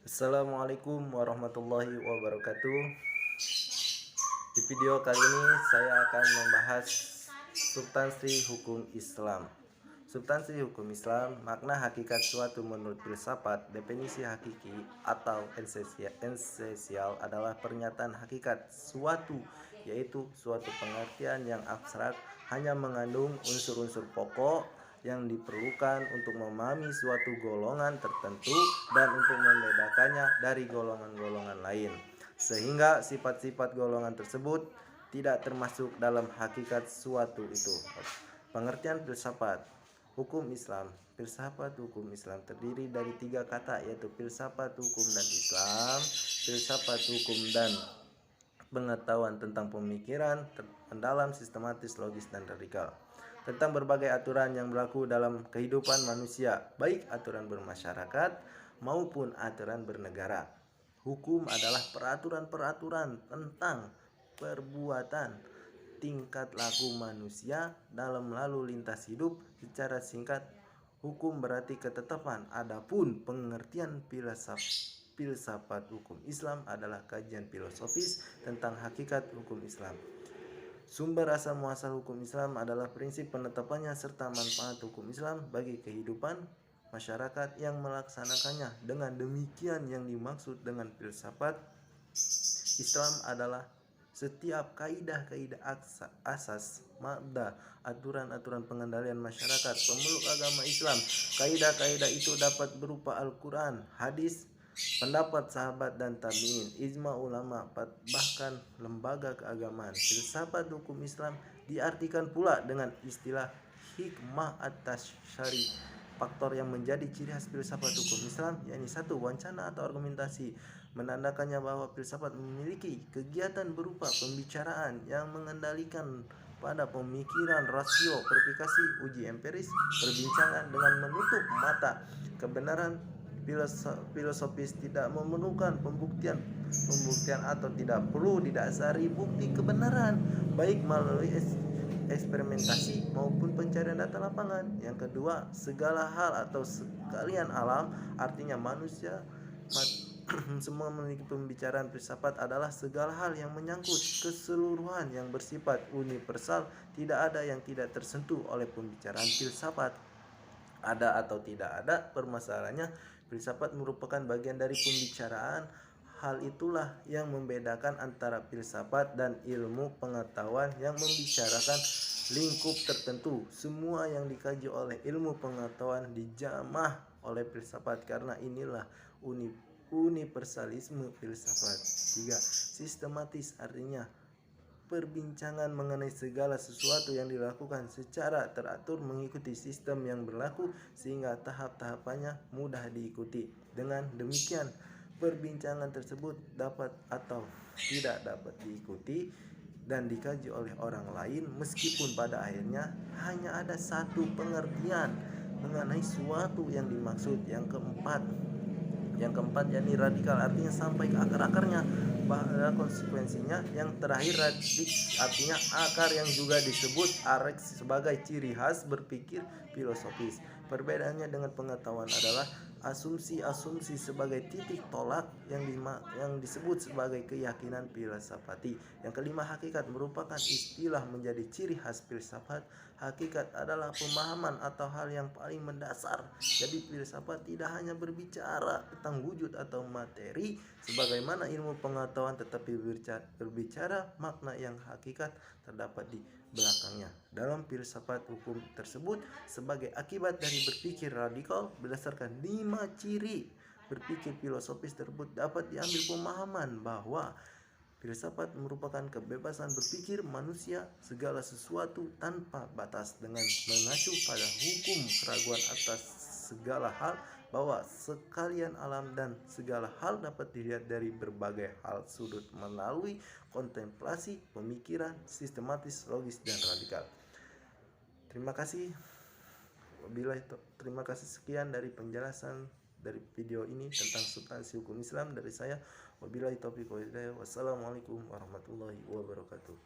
Assalamualaikum warahmatullahi wabarakatuh. Di video kali ini saya akan membahas substansi hukum Islam. Substansi hukum Islam, makna hakikat suatu menurut filsafat. Definisi hakiki atau esensial adalah pernyataan hakikat suatu, yaitu suatu pengertian yang abstrak, hanya mengandung unsur-unsur pokok yang diperlukan untuk memahami suatu golongan tertentu dan untuk membedakannya dari golongan-golongan lain, sehingga sifat-sifat golongan tersebut tidak termasuk dalam hakikat suatu itu. Pengertian filsafat hukum Islam. Filsafat hukum Islam terdiri dari 3 kata, yaitu filsafat hukum dan Islam, filsafat hukum dan pengetahuan tentang pemikiran mendalam, sistematis, logis, dan radikal, tentang berbagai aturan yang berlaku dalam kehidupan manusia, baik aturan bermasyarakat maupun aturan bernegara. Hukum adalah peraturan-peraturan tentang perbuatan, tingkat laku manusia dalam lalu lintas hidup. Secara singkat, hukum berarti ketetapan. Adapun pengertian filsafat hukum Islam adalah kajian filosofis tentang hakikat hukum Islam. Sumber asal muasal hukum Islam adalah prinsip penetapannya serta manfaat hukum Islam bagi kehidupan masyarakat yang melaksanakannya. Dengan demikian, yang dimaksud dengan filsafat Islam adalah setiap kaidah-kaidah asas, mabda, aturan-aturan pengendalian masyarakat pemeluk agama Islam. Kaidah-kaidah itu dapat berupa Al-Quran, hadis, pendapat sahabat dan tabi'in, ijma ulama, bahkan lembaga keagamaan. Filsafat hukum Islam diartikan pula dengan istilah hikmah atas syari. Faktor yang menjadi ciri khas filsafat hukum Islam yakni 1. Wacana atau argumentasi, menandakannya bahwa filsafat memiliki kegiatan berupa pembicaraan yang mengendalikan pada pemikiran, rasio, verifikasi, uji empiris, perbincangan dengan menutup mata kebenaran filosofis, tidak memerlukan pembuktian atau tidak perlu didasari bukti kebenaran, baik melalui eksperimentasi maupun pencarian data lapangan. Yang kedua, segala hal atau sekalian alam, artinya manusia semua memiliki pembicaraan filsafat adalah segala hal yang menyangkut keseluruhan yang bersifat universal. Tidak ada yang tidak tersentuh oleh pembicaraan filsafat. Ada atau tidak ada permasalahannya, filsafat merupakan bagian dari pembicaraan. Hal itulah yang membedakan antara filsafat dan ilmu pengetahuan yang membicarakan lingkup tertentu. Semua yang dikaji oleh ilmu pengetahuan dijamah oleh filsafat, karena inilah universalisme filsafat. 3. Sistematis, artinya perbincangan mengenai segala sesuatu yang dilakukan secara teratur mengikuti sistem yang berlaku sehingga tahap-tahapannya mudah diikuti. Dengan demikian, perbincangan tersebut dapat atau tidak dapat diikuti dan dikaji oleh orang lain, meskipun pada akhirnya hanya ada satu pengertian mengenai suatu yang dimaksud. Yang keempat yakni radikal, artinya sampai ke akar-akarnya. Pada konsekuensinya, yang terakhir radik, artinya akar, yang juga disebut arek sebagai ciri khas berpikir filosofis. Perbedaannya dengan pengetahuan adalah asumsi-asumsi sebagai titik tolak yang disebut sebagai keyakinan filsafati. Yang kelima, hakikat merupakan istilah menjadi ciri khas filsafat. Hakikat adalah pemahaman atau hal yang paling mendasar. Jadi filsafat tidak hanya berbicara tentang wujud atau materi sebagaimana ilmu pengetahuan, tetapi berbicara makna yang hakikat terdapat di belakangnya. Dalam filsafat hukum tersebut, sebagai akibat dari berpikir radikal berdasarkan 5 ciri berpikir filosofis tersebut, dapat diambil pemahaman bahwa filsafat merupakan kebebasan berpikir manusia segala sesuatu tanpa batas, dengan mengacu pada hukum keraguan atas segala hal, bahwa sekalian alam dan segala hal dapat dilihat dari berbagai hal sudut melalui kontemplasi pemikiran sistematis, logis, dan radikal. Terima kasih. Terima kasih, sekian dari penjelasan dari video ini tentang substansi hukum Islam dari saya. Wabillahi taufiq wal hidayah. Wassalamualaikum warahmatullahi wabarakatuh.